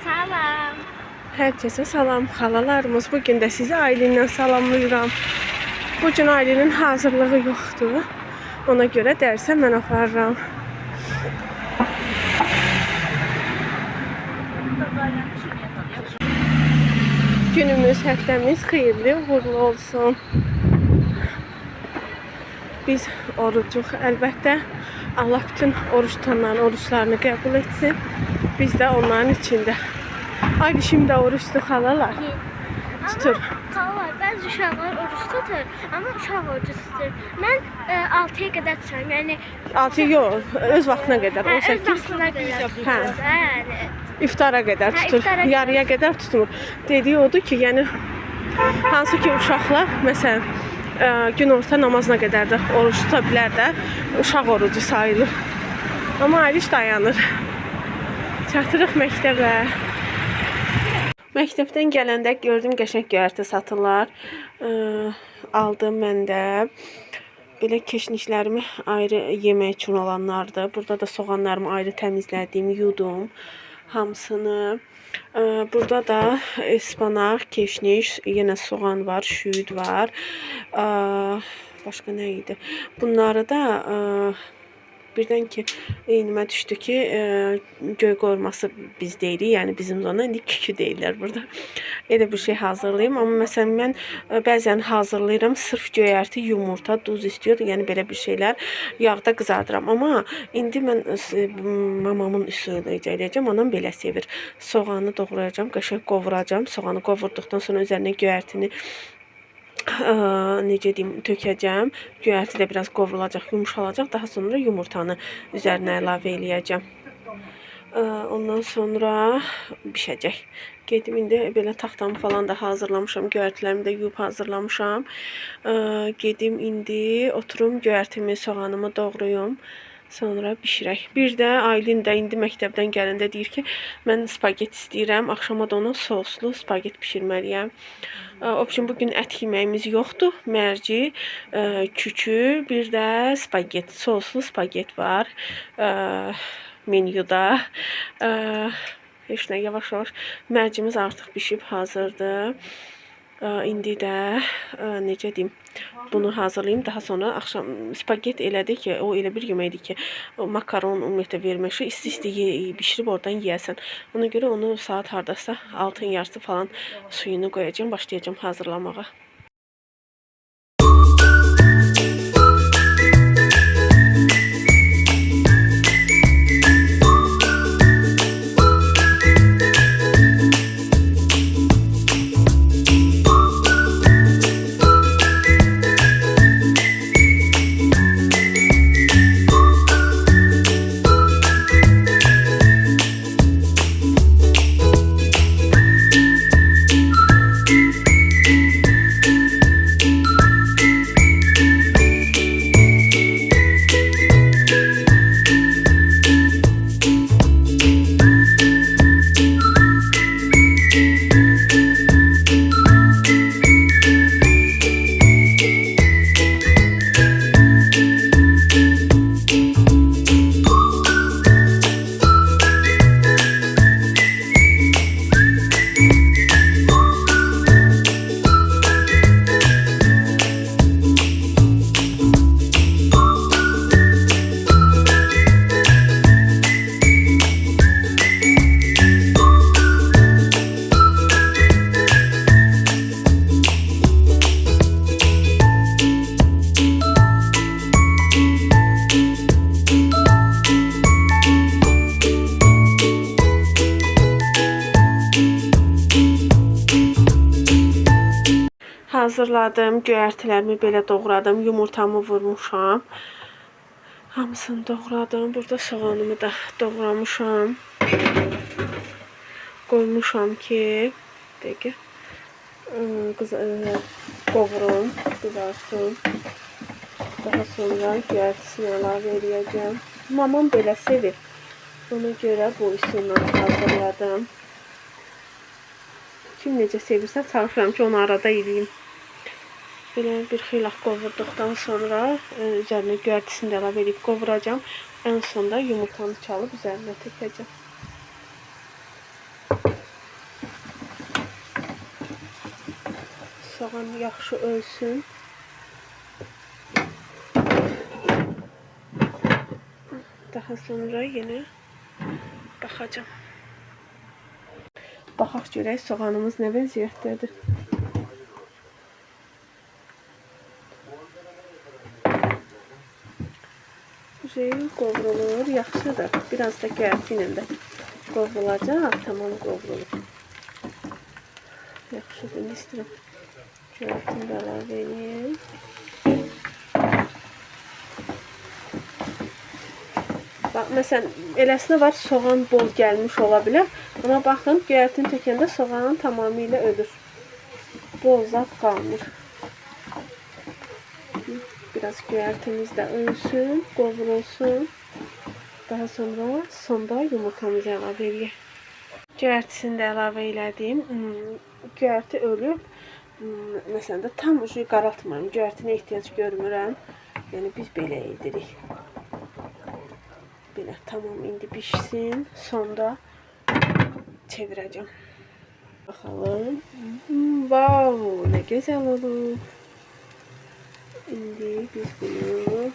Salam. Herkese salam xalalarımız. Bugün də sizi Aylinlə salamlayıram. Bugün Aylinin hazırlığı yoxdur. Ona görə dərsə mən aparıram. Günümüz, həftəmiz xeyirli, uğurlu olsun. Biz orucuq əlbəttə. Allah bütün oruç tutanların oruçlarını qəbul etsin. Biz də onların içində. Aylı şimdi oruçlu xalalar tutur. Xalalar, bəzi uşaqlar oruç tutur, amma uşaq orucu tutur. Mən 6-ya qədər tuturam, yəni 6 yox, öz vaxtına qədər, öz 18. vaxtına qədər tutur. Yəni İftara qədər tutur, iftara qədər. yarıya qədər tutmur. Dediyi odur ki, yəni hansı ki uşaqlar, məsələn, gün orta namazına qədər də oruç tuta bilər də, uşaq orucu sayılır. Amma Ayliş dayanır. Çatırıq məktəbə. Məktəbdən gələndə gördüm qəşəng göyərti satırlar. Aldım mən də. Belə keşniklərimi ayrı yemək üçün olanlardır. Burada da soğanlarımı ayrı təmizlədim, yudum hamısını. Burada da ıspanaq, keşniş, yenə soğan var, şüyd var. Başqa nə idi? Bunları da birdən ki, eynimə düşdü ki, göy qorması biz deyirik, yəni bizim zona indi kükü deyirlər burada. Elə bir şey hazırlayayım, amma məsələn mən bəzən hazırlayıram, sırf göyərti, yumurta, duz istiyordu, yəni belə bir şeylər yağda qızardıram. Amma indi mən mamamın üsulü eləyəcəm, anam belə sevir. Soğanı doğrayacağım, qəşəng qovuracağım, soğanı qovurduqdan sonra üzərinə göyərtini necə deyim, tökəcəm. Göyərti də biraz qovrulacaq, yumuşalacaq. Daha sonra yumurtanı üzərinə əlavə eləyəcəm. Ondan sonra bişəcək. Gedim indi belə taxtamı falan da hazırlamışam. Göyərtilərimi də yuyub hazırlamışam. Gedim indi oturum göyərtimi, soğanımı doğrayım. Sonra bişirək. Bir də Aylin də indi məktəbdən gələndə deyir ki, mən spaget istəyirəm. Axşama da ona soslu spaget bişirməliyəm. Obşin bugün ət yeməyimiz yoxdur. Mərci, kükü, bir də spaget, soslu spaget var menyuda. Heç nə, yavaş-yavaş mərcimiz artıq bişib hazırdır. İndi də necə deyim, bunu hazırlayayım. Daha sonra axşam spaget elədi ki, o elə bir yeməkdir ki, makaron ümumiyyətlə verməşi isti-isti bişirib oradan yeyəsən. Ona görə onu saat hardasa 6-ın yarısı falan suyunu qoyacağım, başlayacağım hazırlamağa. Hazırladım, göyərtilərimi belə doğradım, yumurtamı vurmuşam. Hamısını doğradım. Burada soğanımı da doğramışam. Qoymuşam ki, dəqiqə qovurum, qızarsın. Daha sonra göyərtisini əlavə edəcəm. Mamam belə sevir. Ona görə bu üsulla hazırladım. Kim necə sevirsə çalışıram ki, onu arada edeyim. Belə bir xeyli qovurduqdan sonra üzərinə göyərtisini də əlavə edib qovuracağım. En sonda yumurtanı çalıb üzərinə tökəcəm. Soğan yaxşı ölsün. Daha sonra yenə baxacağım. Baxaq görək soğanımız nə vəziyyətdədir. Qovrulur, yaxşıdır. Biraz da gərti ilə də qovrulacaq, tamam qovrulur. Yaxşıdır, nə istəyirəm. Gərtini də əlavə edeyim. Bax, məsələn, eləsinə var, soğan bol gəlmiş ola bilər. Amma baxın, göyərtini tökəndə soğanın tamamilə ölür. Bol zat qalmır. Biraz göyərtimiz də ölsün, qovrulsun. Daha sonra sonda yumurtamızı əlavə edək. Göyərtisini də əlavə elədim. Göyərti ölüb. Məsələn də tam ucu qaraltmayım. Göyərtinə ehtiyac görmürəm. Yəni biz belə edirik. Belə tamam indi pişsin. Sonda çevirəcəm. Baxalım. Wow, nə gözəl olur. İndi biz bunu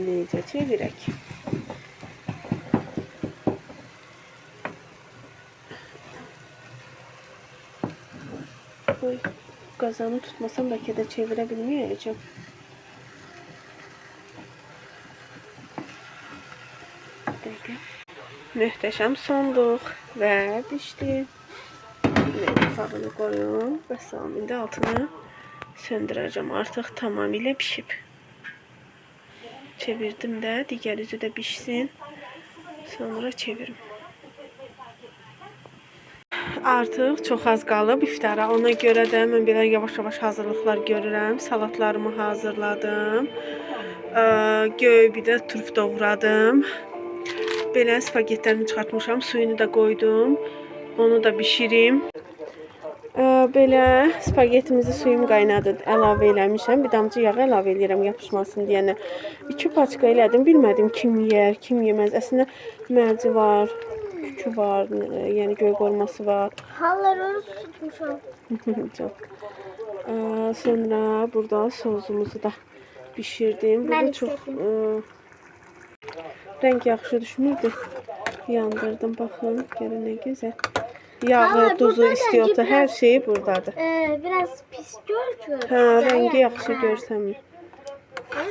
necə çevirək? Oy, qazanı tutmasam bəlkə də çevirə bilməyəcəm. Möhtəşəm sonduq və pişdi. Qabını qoyum və salam. İndi altını söndürəcəm. Artıq tamamilə pişib. Çevirdim də, digər üzü də pişsin. Sonra çevirim. Artıq çox az qalıb iftara. Ona görə də mən belə yavaş-yavaş hazırlıqlar görürəm. Salatlarımı hazırladım. Göy bir də turp doğradım. Belə spagetlərimi çıxartmışam. Suyunu da qoydum. Onu da bişirim. Belə spagetimizi suyum qaynadı. Əlavə eləmişəm. Bir damcı yağ əlavə edirəm yapışmasın deyənə. 2 paçka elədim. Bilmədim kim yer, kim yeməz. Əslində mərci var, kükü var, yəni göy qorması var. Halları tutmuşam. Çox. Sonra burada sosumuzu da bişirdim. Burada çox rəng yaxşı düşmürdü. Yandırdım, baxın. Gəlin nə gözəl. Yağı, duzu, istiyorsa hər şeyi buradadır. Biraz pis görünür. Hə, rəngi yaxşı görsənmir.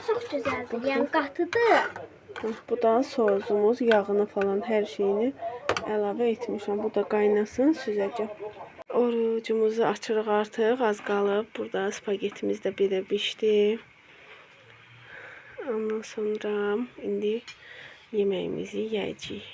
Çox gözəldir. Yəni qatıdır. Bu da sosumuz, yağını falan hər şeyini əlavə etmişəm. Bu da qaynasın, süzəcəm. Orucumuzu açırıq artıq, az qalıb. Burada spagetimiz də belə pişdi. Ondan sonra indi yeməyimizi yeyəcəyik.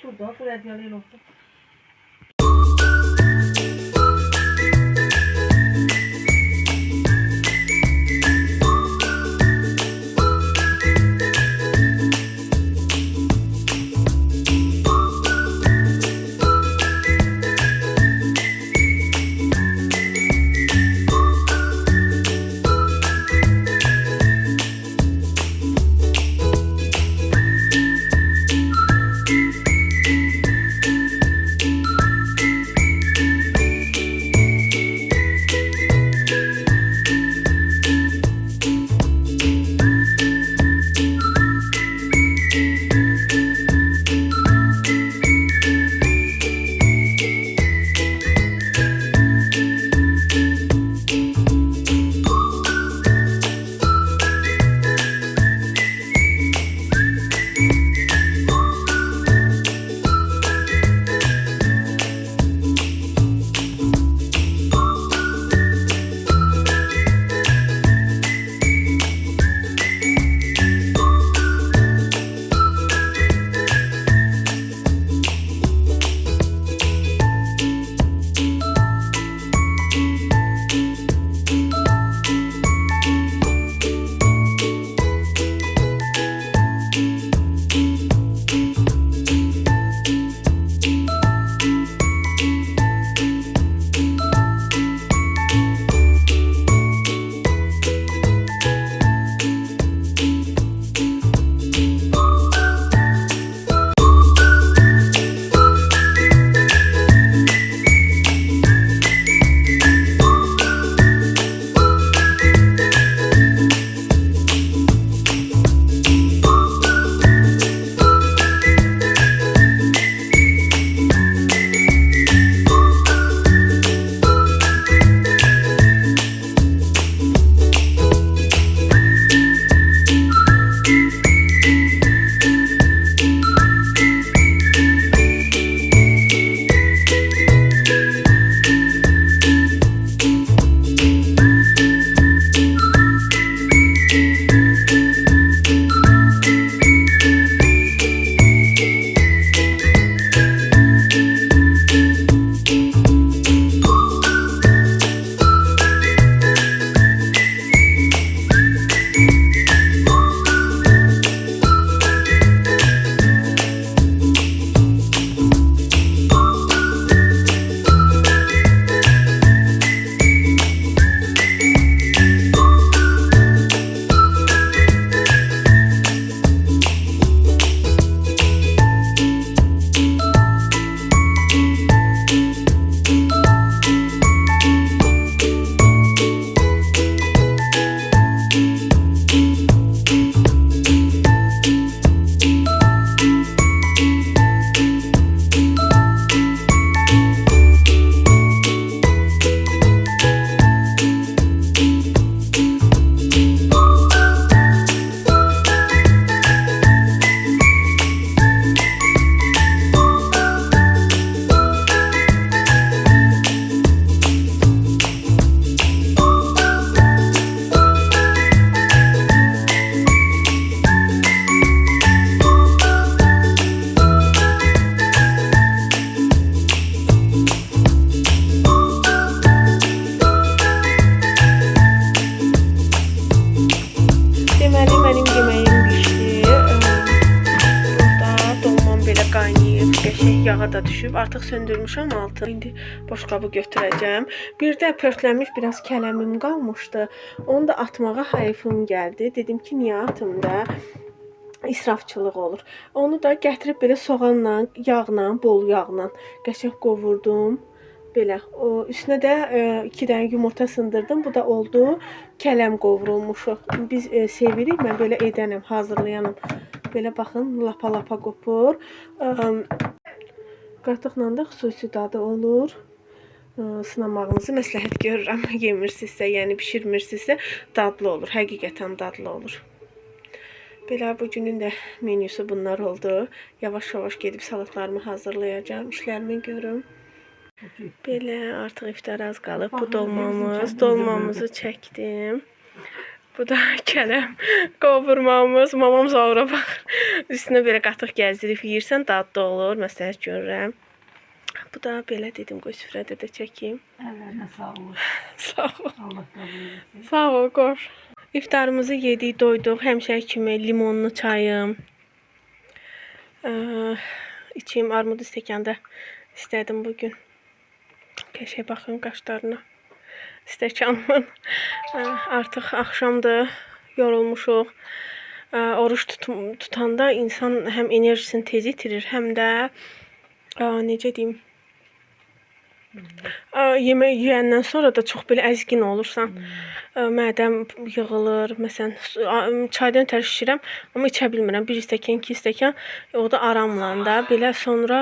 qaynayıb, qəşəng yağa da düşüb. Artıq söndürmüşəm altını. İndi boşqabı götürəcəm. Bir də pörtlənmiş biraz kələmim qalmışdı. Onu da atmağa hayfım gəldi. Dedim ki, niyə atım da? İsrafçılıq olur. Onu da gətirib belə soğanla, yağla, bol yağla qəşəng qovurdum. Belə. O üstünə də 2 dənə yumurta sındırdım. Bu da oldu. Kələm qovrulmuşu. Biz sevirik. Mən belə edənəm, hazırlayanım. Belə baxın, lapa-lapa qopur. Qatıqla da xüsusi dadı olur. Sınamağınızı məsləhət görürəm. Yemirsinizsə, yəni bişirmirsinizsə dadlı olur. Həqiqətən dadlı olur. Belə bugünün də menüsü bunlar oldu. Yavaş-yavaş gedib salatlarımı hazırlayacağım. İşlərimi görüm. Belə artıq iftar az qalıb. Bu dolmamızı çəkdim. Bu da kələm qovurmamız. Mamam zaura baxır. Üstünə belə qatıq gəzdirib yeyirsən dadlı olur. Məsləhət görürəm. Bu da belə dedim, qoy süfrədə də çəkeyim. Əllərinə sağlıq. Sağ ol. Allah qəbul etsin. Sağ ol, qoş. İftarımızı yedik, doyduq. Həmişə kimi limonlu çayım. İçim armud stəkanda istədim bugün. Qəşəng baxın qaşlarına. Stəkanımın. Artıq axşamdır. Yorulmuşuq. Oruç tutanda insan həm enerjisini tez itirir, həm də necə deyim, yemək yeyəndən sonra da çox belə əzgin olursan. Mədəm yığılır. Məsələn, çaydan ötəri şişirəm, amma içə bilmirəm. 1 stəkan, 2 stəkan, o da aramla da. Belə sonra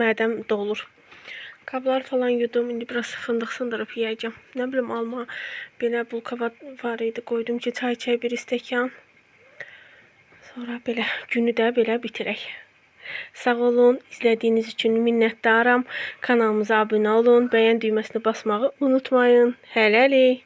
mədəm dolur. Qablar falan yudum. İndi biraz fındıq sındırıb yeyəcəm. Nə bilim, alma belə bulka var idi. Qoydum ki, çay içək 1 stəkan. Sonra belə günü də belə bitirək. Sağ olun. İzlədiyiniz üçün minnətdaram. Kanalımıza abunə olun. Bəyən düyməsini basmağı unutmayın. Hələlik.